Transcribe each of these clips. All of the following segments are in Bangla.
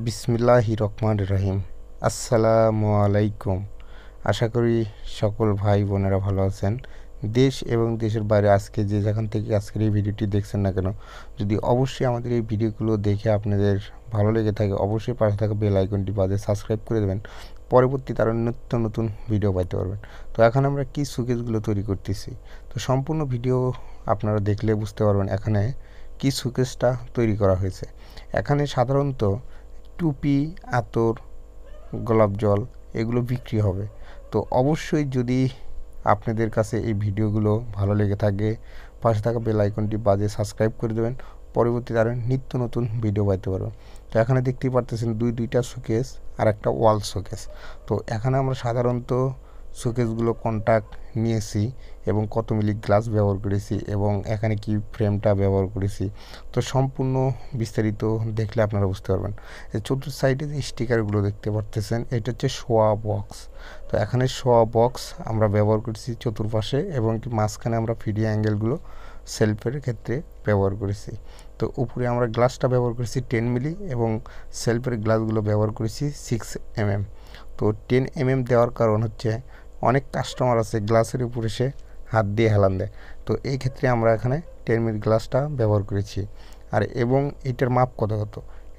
বিসমিল্লাহির রহমানির রহিম। আসসালামু আলাইকুম। আশা করি সকল ভাই বোনেরা ভালো আছেন। দেশ এবং দেশের বাইরে আজকে যে যেখান থেকে আজকের এই ভিডিওটি দেখছেন না কেন, যদি অবশ্যই আমাদের এই ভিডিওগুলো দেখে আপনাদের ভালো লেগে থাকে, অবশ্যই পাশে থাকা বেল আইকনটি বাজে সাবস্ক্রাইব করে দেবেন। পরবর্তীতে আরও নিত্য নতুন ভিডিও পাইতে পারবেন। তো এখন আমরা কি সুকেসগুলো তৈরি করতেছি, তো সম্পূর্ণ ভিডিও আপনারা দেখলে বুঝতে পারবেন এখানে কি সুকেসটা তৈরি করা হয়েছে। এখানে সাধারণত টুপি, আতর, গোলাপ জল এগুলো বিক্রি হবে। তো অবশ্যই যদি আপনাদের কাছে এই ভিডিওগুলো ভালো লেগে থাকে, পাশে থাকা বেল আইকনটি বাজে সাবস্ক্রাইব করে দেবেন। পরবর্তীতে আরও নিত্য নতুন ভিডিও পাইতে পারবেন। তো এখানে দেখতেই পারতেছেন দুইটা শোকেস আর একটা ওয়াল শোকেস। তো এখানে আমরা সাধারণত শোকেসগুলো কন্টাক্ট নিয়েছি এবং কত মিলি গ্লাস ব্যবহার করেছি এবং এখানে কি ফ্রেমটা ব্যবহার করেছি, তো সম্পূর্ণ বিস্তারিত দেখলে আপনারা বুঝতে পারবেন। এই চতুর্থ সাইডে যে স্টিকারগুলো দেখতে পারতেছেন এটা হচ্ছে শোয়া বক্স। তো এখানে শোয়া বক্স আমরা ব্যবহার করেছি চতুর্পাশে এবং মাঝখানে আমরা ফিডি অ্যাঙ্গেলগুলো সেলফের ক্ষেত্রে ব্যবহার করেছি। তো উপরে আমরা গ্লাসটা ব্যবহার করেছি 10 মিলি এবং সেলফের গ্লাসগুলো ব্যবহার করেছি 6 mm। তো 10 mm দেওয়ার কারণ হচ্ছে অনেক কাস্টমার আছে গ্লাসের উপরে সে হাত দিয়ে হেলান দেয়। তো এই ক্ষেত্রে আমরা এখানে 10 মিলি গ্লাসটা ব্যবহার করেছি। আর এবং এটার মাপ কত,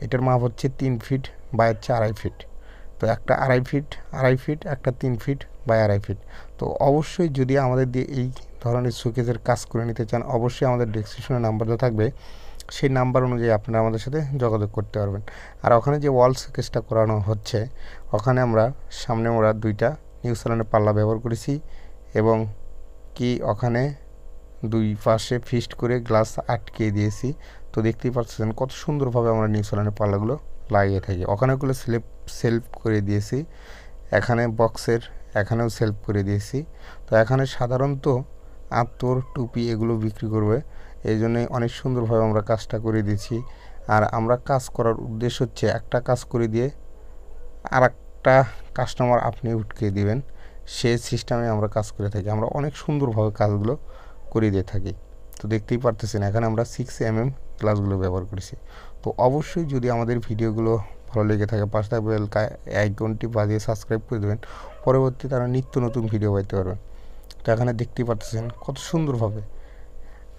এটার মাপ হচ্ছে 3 ফিট বাই হচ্ছে 2.5 ফিট। তো একটা 2.5 ফিট, একটা 3 ফিট বাই 2.5 ফিট। তো অবশ্যই যদি আমাদের দিয়ে এই ধরনের শোকেসের কাজ করে নিতে চান, অবশ্যই আমাদের ডেসক্রিপশনে নাম্বার দেওয়া থাকবে, সেই নাম্বার অনুযায়ী আপনারা আমাদের সাথে যোগাযোগ করতে পারবেন। আর ওখানে যে ওয়াল শোকেসটা করানো হচ্ছে, ওখানে আমরা সামনে আমরা 2টা নিউজিল্যান্ডের পাল্লা ব্যবহার করেছি এবং কি ওখানে দুই পাশে ফিক্সড করে গ্লাস আটকে দিয়েছি। তো দেখতেই পাচ্ছেন কত সুন্দরভাবে আমরা নিউজিল্যান্ডের পাল্লাগুলো লাগিয়ে থাকি। ওখানেগুলো সেলফ করে দিয়েছি, এখানে বক্সের এখানেও সেলফ করে দিয়েছি। তো এখানে সাধারণত আতর, টুপি এগুলো বিক্রি করবে, এই জন্যই অনেক সুন্দরভাবে আমরা কাজটা করে দিয়েছি। আর আমরা কাজ করার উদ্দেশ্য হচ্ছে একটা কাজ করে দিয়ে আর একটা কাস্টমার আপনি উঠকে দিবেন, সেই সিস্টেমে আমরা কাজ করে থাকি। আমরা অনেক সুন্দরভাবে কাজগুলো করে দিয়ে থাকি। তো দেখতেই পারতেছেন এখানে আমরা 6 mm গ্লাসগুলো ব্যবহার করেছি। তো অবশ্যই যদি আমাদের ভিডিওগুলো ভালো লেগে থাকে, পাশে থাকা বেল আইকনটি বাজিয়ে সাবস্ক্রাইব করে দেবেন। পরবর্তী তারা নিত্য নতুন ভিডিও পাইতে পারবেন। তো এখানে দেখতেই পারতেছেন কত সুন্দরভাবে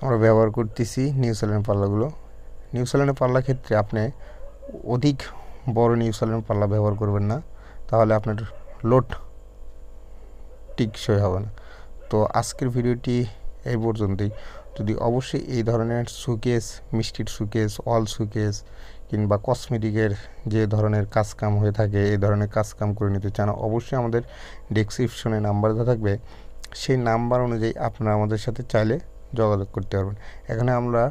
আমরা ব্যবহার করতেছি নিউজিল্যান্ড পাল্লাগুলো। নিউজিল্যান্ডের পাল্লা ক্ষেত্রে আপনি অধিক বড় নিউজিল্যান্ড পাল্লা ব্যবহার করবেন না, তাহলে আপনার লোড টিকসই হবে না। তো আজকের ভিডিওটি এই পর্যন্তই। যদি অবশ্যই এই ধরনের শোকেস, মিষ্টির শোকেস, ওয়াল শোকেস কিংবা কসমেটিকের যে ধরনের কাজকাম হয়ে থাকে, এই ধরনের কাজকাম করে নিতে চান, অবশ্যই আমাদের ডেসক্রিপশনে নাম্বার দেওয়া থাকবে, সেই নাম্বার অনুযায়ী আপনারা আমাদের সাথে চাইলে যোগাযোগ করতে পারবেন। এখানে আমরা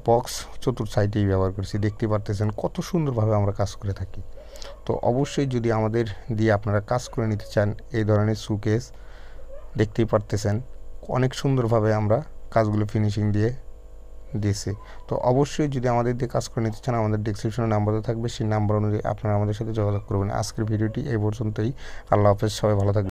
বক্স চতুর্থ সাইডেই ব্যবহার করছি, দেখতে পারতেছেন কত সুন্দরভাবে আমরা কাজ করে থাকি। তো অবশ্যই যদি আমাদের দিয়ে আপনারা কাজ করে নিতে চান, এই ধরনের শোকেস দেখতেই পারতেছেন অনেক সুন্দরভাবে আমরা কাজগুলো ফিনিশিং দিয়ে দিয়েছি। তো অবশ্যই যদি আমাদের দিয়ে কাজ করে নিতে চান, আমাদের ডেসক্রিপশনে নাম্বার থাকবে, সেই নাম্বার অনুযায়ী আপনারা আমাদের সাথে যোগাযোগ করবেন। আজকের ভিডিওটি এই পর্যন্তই। আল্লাহ হাফেজ, সবাই ভালো থাকবেন।